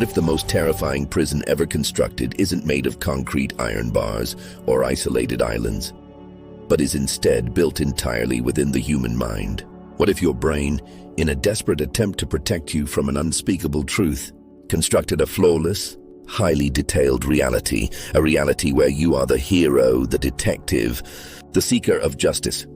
What if the most terrifying prison ever constructed isn't made of concrete iron bars or isolated islands, but is instead built entirely within the human mind? What if your brain, in a desperate attempt to protect you from an unspeakable truth, constructed a flawless, highly detailed reality, a reality where you are the hero, the detective, the seeker of justice,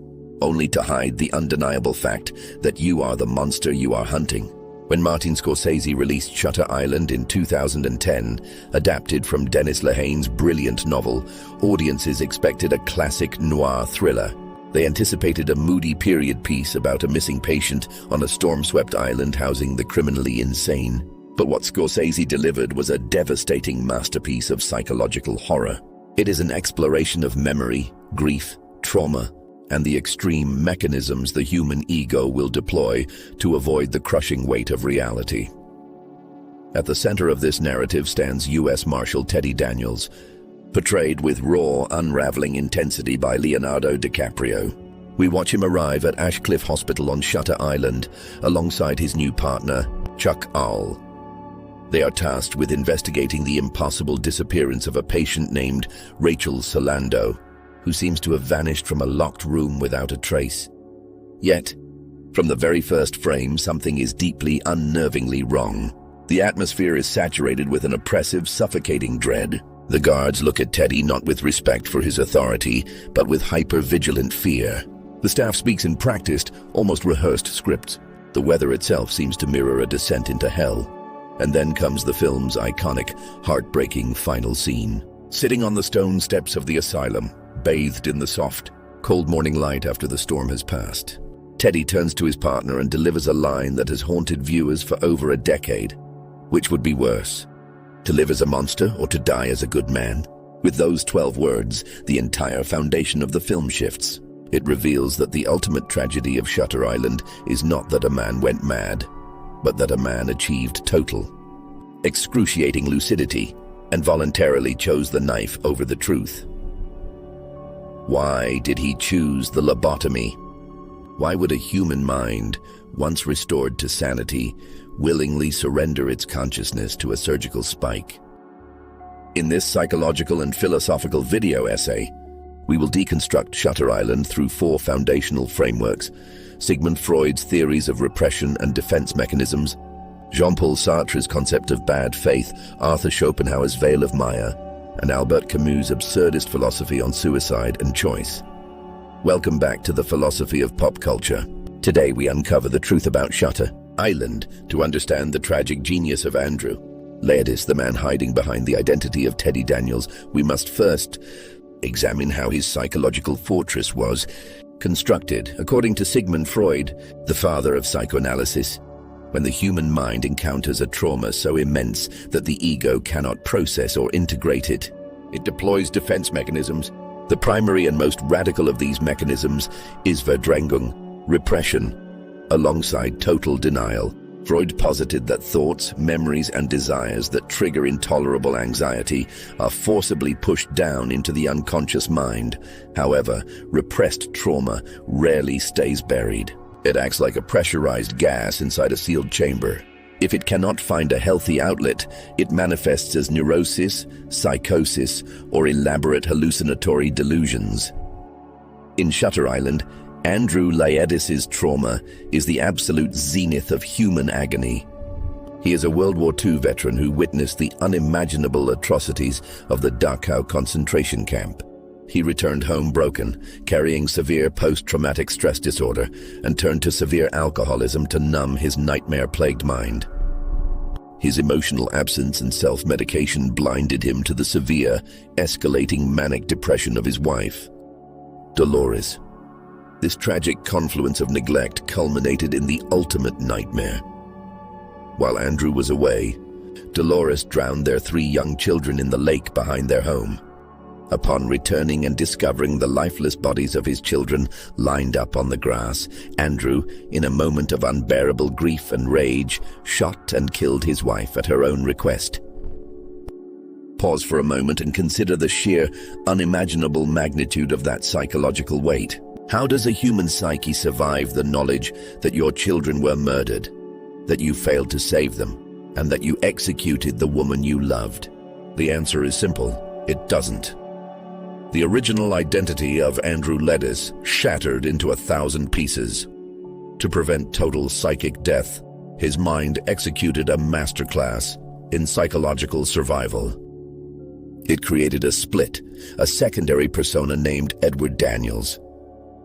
only to hide the undeniable fact that you are the monster you are hunting? When Martin Scorsese released Shutter Island in 2010, adapted from Dennis Lehane's brilliant novel, audiences expected a classic noir thriller. They anticipated a moody period piece about a missing patient on a storm-swept island housing the criminally insane. But what Scorsese delivered was a devastating masterpiece of psychological horror. It is an exploration of memory, grief, trauma, and the extreme mechanisms the human ego will deploy to avoid the crushing weight of reality. At the center of this narrative stands U.S. Marshal Teddy Daniels, portrayed with raw, unraveling intensity by Leonardo DiCaprio. We watch him arrive at Ashecliffe Hospital on Shutter Island, alongside his new partner, Chuck Owl. They are tasked with investigating the impossible disappearance of a patient named Rachel Solando, who seems to have vanished from a locked room without a trace. Yet, from the very first frame, something is deeply, unnervingly wrong. The atmosphere is saturated with an oppressive, suffocating dread. The guards look at Teddy not with respect for his authority, but with hyper-vigilant fear. The staff speaks in practiced, almost rehearsed scripts. The weather itself seems to mirror a descent into hell. And then comes the film's iconic, heartbreaking final scene. Sitting on the stone steps of the asylum, bathed in the soft, cold morning light after the storm has passed, Teddy turns to his partner and delivers a line that has haunted viewers for over a decade. Which would be worse, to live as a monster or to die as a good man? With those 12 words, the entire foundation of the film shifts. It reveals that the ultimate tragedy of Shutter Island is not that a man went mad, but that a man achieved total, excruciating lucidity and voluntarily chose the knife over the truth. Why did he choose the lobotomy? Why would a human mind, once restored to sanity, willingly surrender its consciousness to a surgical spike? In this psychological and philosophical video essay, we will deconstruct Shutter Island through 4 foundational frameworks: Sigmund Freud's theories of repression and defense mechanisms, Jean-Paul Sartre's concept of bad faith, Arthur Schopenhauer's veil of Maya, and Albert Camus' absurdist philosophy on suicide and choice. Welcome back to the philosophy of pop culture. Today we uncover the truth about Shutter Island to understand the tragic genius of Andrew Laertes, the man hiding behind the identity of Teddy Daniels. We must first examine how his psychological fortress was constructed. According to Sigmund Freud, the father of psychoanalysis, when the human mind encounters a trauma so immense that the ego cannot process or integrate it, it deploys defense mechanisms. The primary and most radical of these mechanisms is Verdrängung, repression, alongside total denial. Freud posited that thoughts, memories, and desires that trigger intolerable anxiety are forcibly pushed down into the unconscious mind. However, repressed trauma rarely stays buried. It acts like a pressurized gas inside a sealed chamber. If it cannot find a healthy outlet, it manifests as neurosis, psychosis, or elaborate hallucinatory delusions. In Shutter Island, Andrew Laertes' trauma is the absolute zenith of human agony. He is a World War II veteran who witnessed the unimaginable atrocities of the Dachau concentration camp. He returned home broken, carrying severe post-traumatic stress disorder, and turned to severe alcoholism to numb his nightmare-plagued mind. His emotional absence and self-medication blinded him to the severe, escalating manic depression of his wife, Dolores. This tragic confluence of neglect culminated in the ultimate nightmare. While Andrew was away, Dolores drowned their 3 young children in the lake behind their home. Upon returning and discovering the lifeless bodies of his children lined up on the grass, Andrew, in a moment of unbearable grief and rage, shot and killed his wife at her own request. Pause for a moment and consider the sheer, unimaginable magnitude of that psychological weight. How does a human psyche survive the knowledge that your children were murdered, that you failed to save them, and that you executed the woman you loved? The answer is simple: it doesn't. The original identity of Andrew Ledis shattered into 1,000 pieces. To prevent total psychic death, his mind executed a masterclass in psychological survival. It created a split, a secondary persona named Edward Daniels.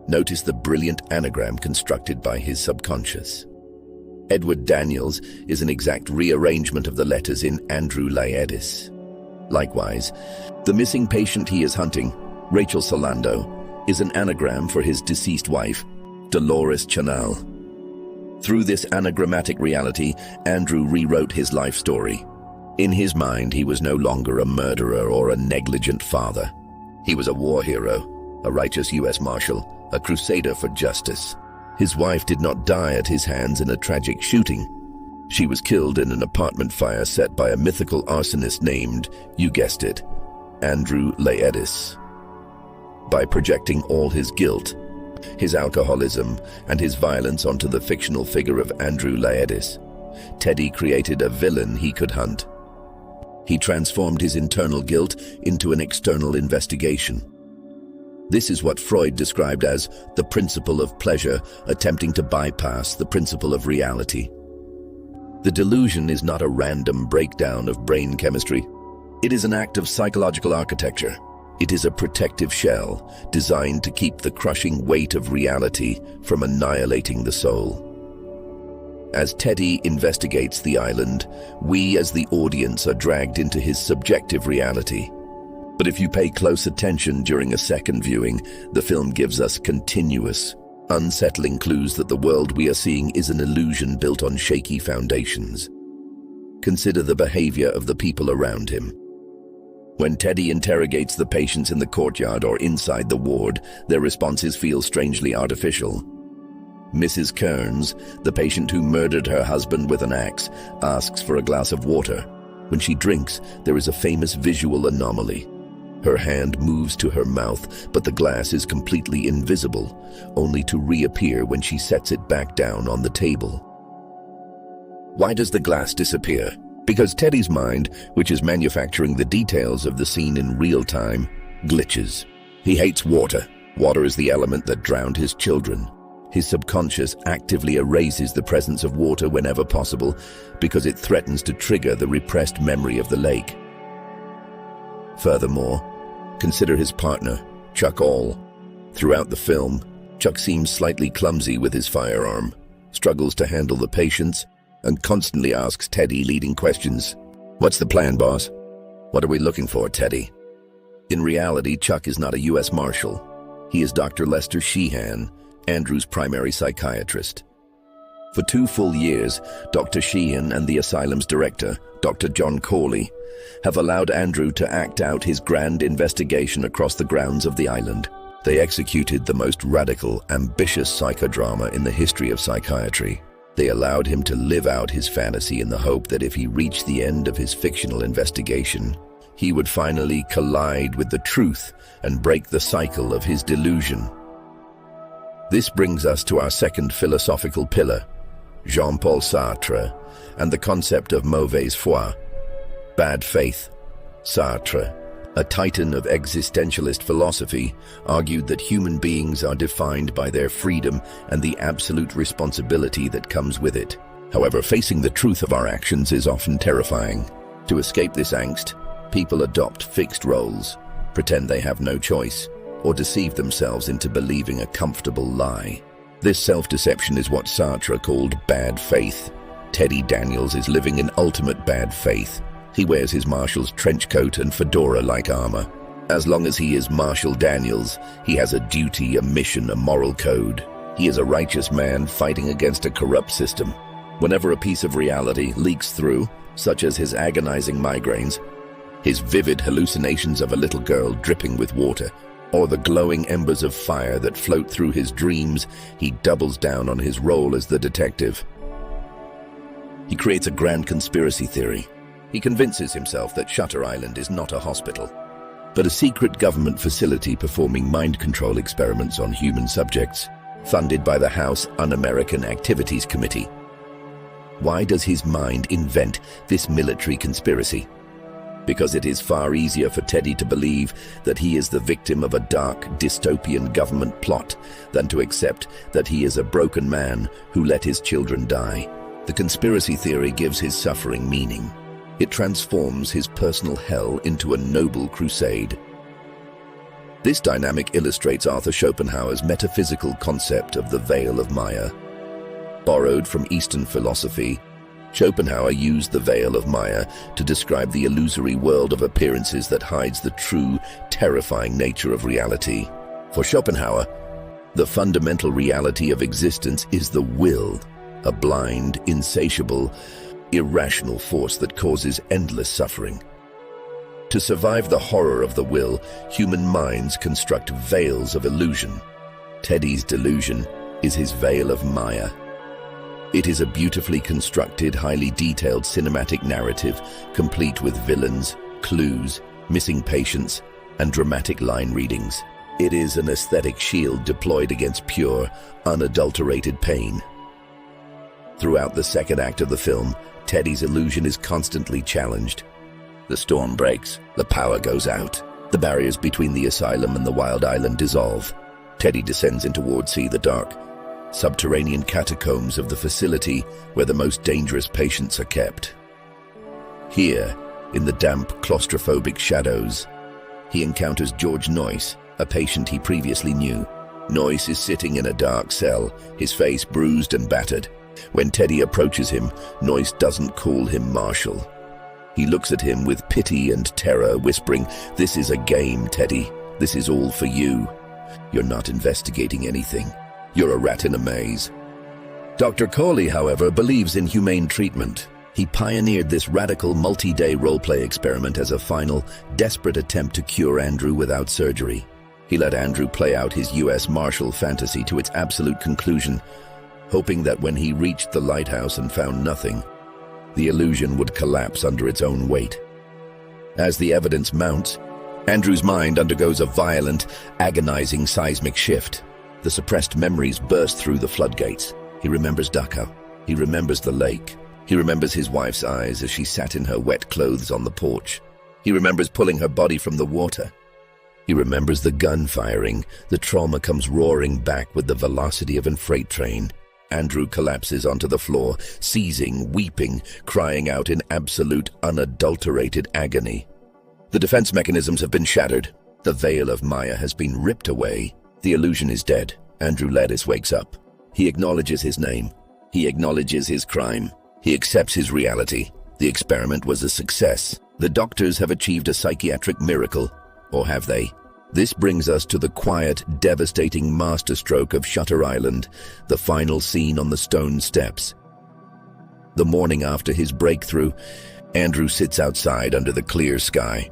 Notice the brilliant anagram constructed by his subconscious. Edward Daniels is an exact rearrangement of the letters in Andrew Ledis. Likewise, the missing patient he is hunting, Rachel Solando, is an anagram for his deceased wife, Dolores Chanel. Through this anagrammatic reality, Andrew rewrote his life story. In his mind, he was no longer a murderer or a negligent father. He was a war hero, a righteous U.S. Marshal, a crusader for justice. His wife did not die at his hands in a tragic shooting. She was killed in an apartment fire set by a mythical arsonist named, you guessed it, Andrew Ledis. By projecting all his guilt, his alcoholism, and his violence onto the fictional figure of Andrew Ledis, Teddy created a villain he could hunt. He transformed his internal guilt into an external investigation. This is what Freud described as the principle of pleasure attempting to bypass the principle of reality. The delusion is not a random breakdown of brain chemistry. It is an act of psychological architecture. It is a protective shell designed to keep the crushing weight of reality from annihilating the soul. As Teddy investigates the island, we as the audience are dragged into his subjective reality. But if you pay close attention during a second viewing, the film gives us continuous, unsettling clues that the world we are seeing is an illusion built on shaky foundations. Consider the behavior of the people around him. When Teddy interrogates the patients in the courtyard or inside the ward, their responses feel strangely artificial. Mrs. Kearns, the patient who murdered her husband with an axe, asks for a glass of water. When she drinks, there is a famous visual anomaly. Her hand moves to her mouth, but the glass is completely invisible, only to reappear when she sets it back down on the table. Why does the glass disappear? Because Teddy's mind, which is manufacturing the details of the scene in real time, glitches. He hates water. Water is the element that drowned his children. His subconscious actively erases the presence of water whenever possible because it threatens to trigger the repressed memory of the lake. Furthermore, consider his partner, Chuck All. Throughout the film, Chuck seems slightly clumsy with his firearm, struggles to handle the patients, and constantly asks Teddy leading questions. What's the plan, boss? What are we looking for, Teddy? In reality, Chuck is not a U.S. Marshal. He is Dr. Lester Sheehan, Andrew's primary psychiatrist. For 2 full years, Dr. Sheehan and the asylum's director, Dr. John Corley, have allowed Andrew to act out his grand investigation across the grounds of the island. They executed the most radical, ambitious psychodrama in the history of psychiatry. They allowed him to live out his fantasy in the hope that if he reached the end of his fictional investigation, he would finally collide with the truth and break the cycle of his delusion. This brings us to our second philosophical pillar, Jean-Paul Sartre, and the concept of mauvaise foi, bad faith. Sartre, a titan of existentialist philosophy, argued that human beings are defined by their freedom and the absolute responsibility that comes with it. However, facing the truth of our actions is often terrifying. To escape this angst, people adopt fixed roles, pretend they have no choice, or deceive themselves into believing a comfortable lie. This self-deception is what Sartre called bad faith. Teddy Daniels is living in ultimate bad faith. He wears his marshal's trench coat and fedora-like armor. As long as he is Marshal Daniels, he has a duty, a mission, a moral code. He is a righteous man fighting against a corrupt system. Whenever a piece of reality leaks through, such as his agonizing migraines, his vivid hallucinations of a little girl dripping with water, or the glowing embers of fire that float through his dreams, he doubles down on his role as the detective. He creates a grand conspiracy theory. He convinces himself that Shutter Island is not a hospital, but a secret government facility performing mind control experiments on human subjects, funded by the House Un-American Activities Committee. Why does his mind invent this military conspiracy? Because it is far easier for Teddy to believe that he is the victim of a dark, dystopian government plot than to accept that he is a broken man who let his children die. The conspiracy theory gives his suffering meaning. It transforms his personal hell into a noble crusade. This dynamic illustrates Arthur Schopenhauer's metaphysical concept of the veil of Maya. Borrowed from Eastern philosophy, Schopenhauer used the veil of Maya to describe the illusory world of appearances that hides the true, terrifying nature of reality. For Schopenhauer, the fundamental reality of existence is the will, a blind, insatiable, irrational force that causes endless suffering. To survive the horror of the will, human minds construct veils of illusion. Teddy's delusion is his veil of Maya. It is a beautifully constructed, highly detailed cinematic narrative, complete with villains, clues, missing patients, and dramatic line readings. It is an aesthetic shield deployed against pure, unadulterated pain. Throughout the second act of the film, Teddy's illusion is constantly challenged. The storm breaks, the power goes out. The barriers between the asylum and the wild island dissolve. Teddy descends into Ward C, the dark, subterranean catacombs of the facility where the most dangerous patients are kept. Here, in the damp, claustrophobic shadows, he encounters George Noyce, a patient he previously knew. Noyce is sitting in a dark cell, his face bruised and battered. When Teddy approaches him, Noyce doesn't call him Marshal. He looks at him with pity and terror, whispering, "This is a game, Teddy. This is all for you. You're not investigating anything. You're a rat in a maze." Dr. Corley, however, believes in humane treatment. He pioneered this radical multi-day role-play experiment as a final, desperate attempt to cure Andrew without surgery. He let Andrew play out his U.S. Marshal fantasy to its absolute conclusion, hoping that when he reached the lighthouse and found nothing, the illusion would collapse under its own weight. As the evidence mounts, Andrew's mind undergoes a violent, agonizing seismic shift. The suppressed memories burst through the floodgates. He remembers Dachau. He remembers the lake. He remembers his wife's eyes as she sat in her wet clothes on the porch. He remembers pulling her body from the water. He remembers the gun firing. The trauma comes roaring back with the velocity of a freight train. Andrew collapses onto the floor, seizing, weeping, crying out in absolute, unadulterated agony. The defense mechanisms have been shattered. The veil of Maya has been ripped away. The illusion is dead. Andrew Ledis wakes up. He acknowledges his name. He acknowledges his crime. He accepts his reality. The experiment was a success. The doctors have achieved a psychiatric miracle. Or have they? This brings us to the quiet, devastating masterstroke of Shutter Island, the final scene on the stone steps. The morning after his breakthrough, Andrew sits outside under the clear sky.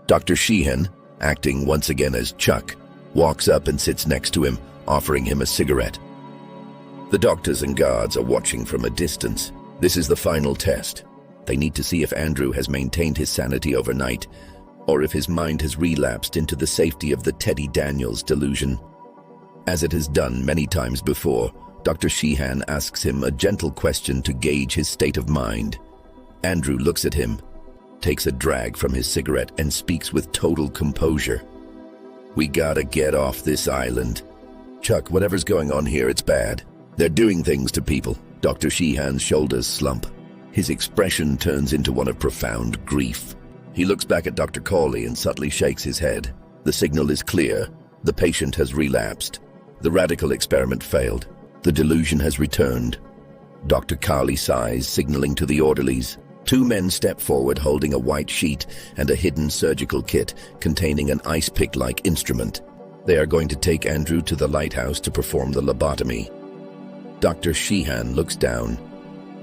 Dr. Sheehan, acting once again as Chuck, walks up and sits next to him, offering him a cigarette. The doctors and guards are watching from a distance. This is the final test. They need to see if Andrew has maintained his sanity overnight, or if his mind has relapsed into the safety of the Teddy Daniels delusion. As it has done many times before, Dr. Sheehan asks him a gentle question to gauge his state of mind. Andrew looks at him, takes a drag from his cigarette, and speaks with total composure. "We gotta get off this island. Chuck, whatever's going on here, it's bad. They're doing things to people." Dr. Sheehan's shoulders slump. His expression turns into one of profound grief. He looks back at Dr. Corley and subtly shakes his head. The signal is clear. The patient has relapsed. The radical experiment failed. The delusion has returned. Dr. Carley sighs, signaling to the orderlies. Two men step forward holding a white sheet and a hidden surgical kit containing an ice pick-like instrument. They are going to take Andrew to the lighthouse to perform the lobotomy. Dr. Sheehan looks down,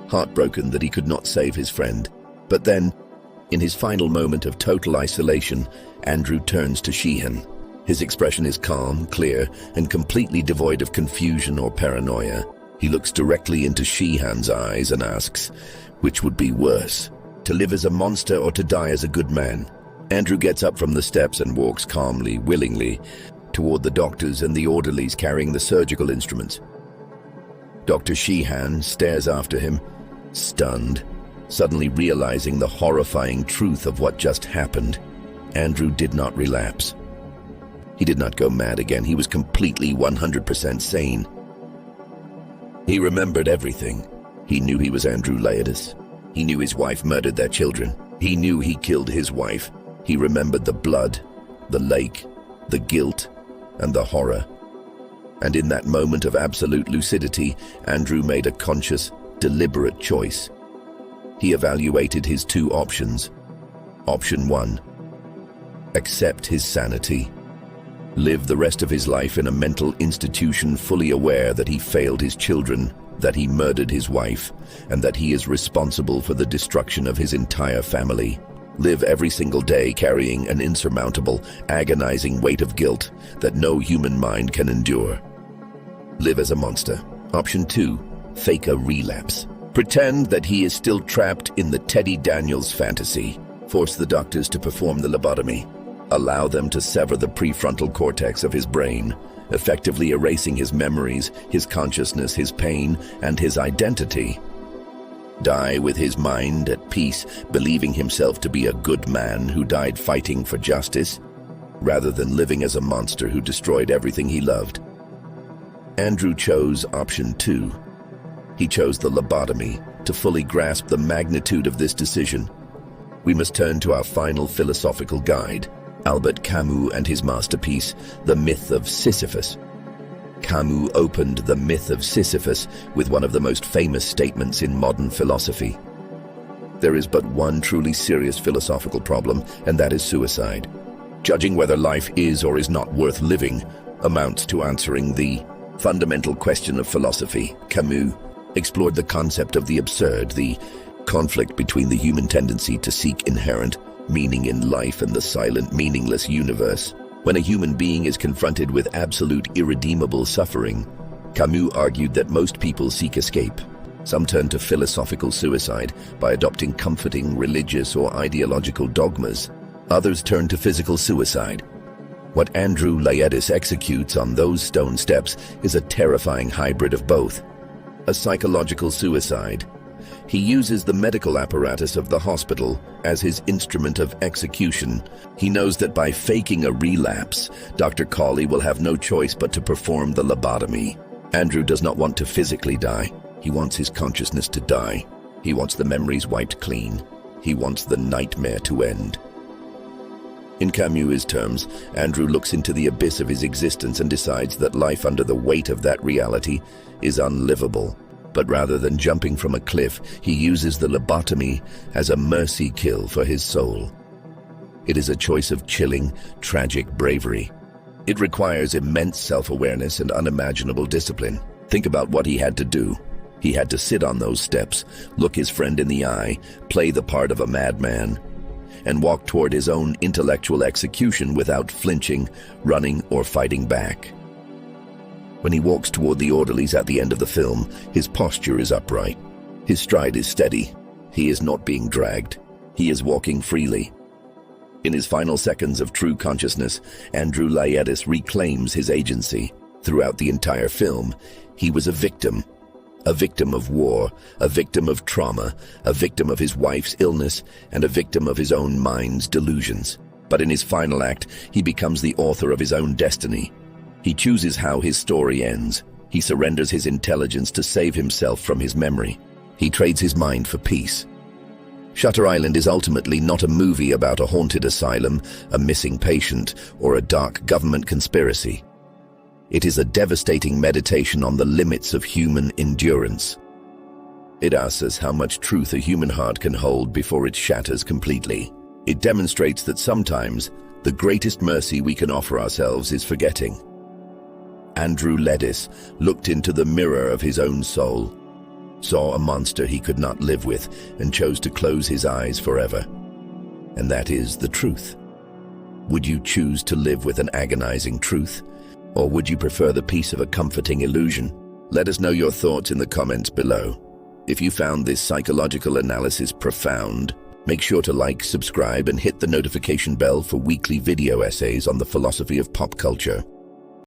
heartbroken that he could not save his friend. But then, in his final moment of total isolation, Andrew turns to Sheehan. His expression is calm, clear, and completely devoid of confusion or paranoia. He looks directly into Sheehan's eyes and asks, which would be worse, to live as a monster or to die as a good man? Andrew gets up from the steps and walks calmly, willingly, toward the doctors and the orderlies carrying the surgical instruments. Dr. Sheehan stares after him, Stunned, suddenly realizing the horrifying truth of what just happened, Andrew did not relapse. He did not go mad again. He was completely 100% sane. He remembered everything. He knew he was Andrew Laertes. He knew his wife murdered their children. He knew he killed his wife. He remembered the blood, the lake, the guilt, and the horror. And in that moment of absolute lucidity, Andrew made a conscious, deliberate choice. He evaluated his two options. Option 1. Accept his sanity. Live the rest of his life in a mental institution fully aware that he failed his children, that he murdered his wife, and that he is responsible for the destruction of his entire family. Live every single day carrying an insurmountable, agonizing weight of guilt that no human mind can endure. Live as a monster. Option 2. Fake a relapse. Pretend that he is still trapped in the Teddy Daniels fantasy. Force the doctors to perform the lobotomy. Allow them to sever the prefrontal cortex of his brain, effectively erasing his memories, his consciousness, his pain, and his identity. Die with his mind at peace, believing himself to be a good man who died fighting for justice, rather than living as a monster who destroyed everything he loved. Andrew chose option 2. He chose the lobotomy. To fully grasp the magnitude of this decision, we must turn to our final philosophical guide, Albert Camus and his masterpiece, The Myth of Sisyphus. Camus opened The Myth of Sisyphus with one of the most famous statements in modern philosophy. There is but one truly serious philosophical problem, and that is suicide. Judging whether life is or is not worth living amounts to answering the fundamental question of philosophy. Camus explored the concept of the absurd, the conflict between the human tendency to seek inherent meaning in life and the silent, meaningless universe. When a human being is confronted with absolute, irredeemable suffering, Camus argued that most people seek escape. Some turn to philosophical suicide by adopting comforting religious or ideological dogmas. Others turn to physical suicide. What Andrew Laertes executes on those stone steps is a terrifying hybrid of both. A psychological suicide. He uses the medical apparatus of the hospital as his instrument of execution. He knows that by faking a relapse, Dr. Cawley will have no choice but to perform the lobotomy. Andrew does not want to physically die. He wants his consciousness to die. He wants the memories wiped clean. He wants the nightmare to end. In Camus' terms, Andrew looks into the abyss of his existence and decides that life under the weight of that reality is unlivable. But rather than jumping from a cliff, he uses the lobotomy as a mercy kill for his soul. It is a choice of chilling, tragic bravery. It requires immense self-awareness and unimaginable discipline. Think about what he had to do. He had to sit on those steps, look his friend in the eye, play the part of a madman, and walk toward his own intellectual execution without flinching, running, or fighting back. When he walks toward the orderlies at the end of the film, his posture is upright. His stride is steady. He is not being dragged. He is walking freely. In his final seconds of true consciousness, Andrew Laertes reclaims his agency. Throughout the entire film, he was a victim of war, a victim of trauma, a victim of his wife's illness, and a victim of his own mind's delusions. But in his final act, he becomes the author of his own destiny. He chooses how his story ends. He surrenders his intelligence to save himself from his memory. He trades his mind for peace. Shutter Island is ultimately not a movie about a haunted asylum, a missing patient, or a dark government conspiracy. It is a devastating meditation on the limits of human endurance. It asks us how much truth a human heart can hold before it shatters completely. It demonstrates that sometimes the greatest mercy we can offer ourselves is forgetting. Andrew Laertes looked into the mirror of his own soul, saw a monster he could not live with, and chose to close his eyes forever. And that is the truth. Would you choose to live with an agonizing truth? Or would you prefer the peace of a comforting illusion? Let us know your thoughts in the comments below. If you found this psychological analysis profound, make sure to like, subscribe, and hit the notification bell for weekly video essays on the philosophy of pop culture.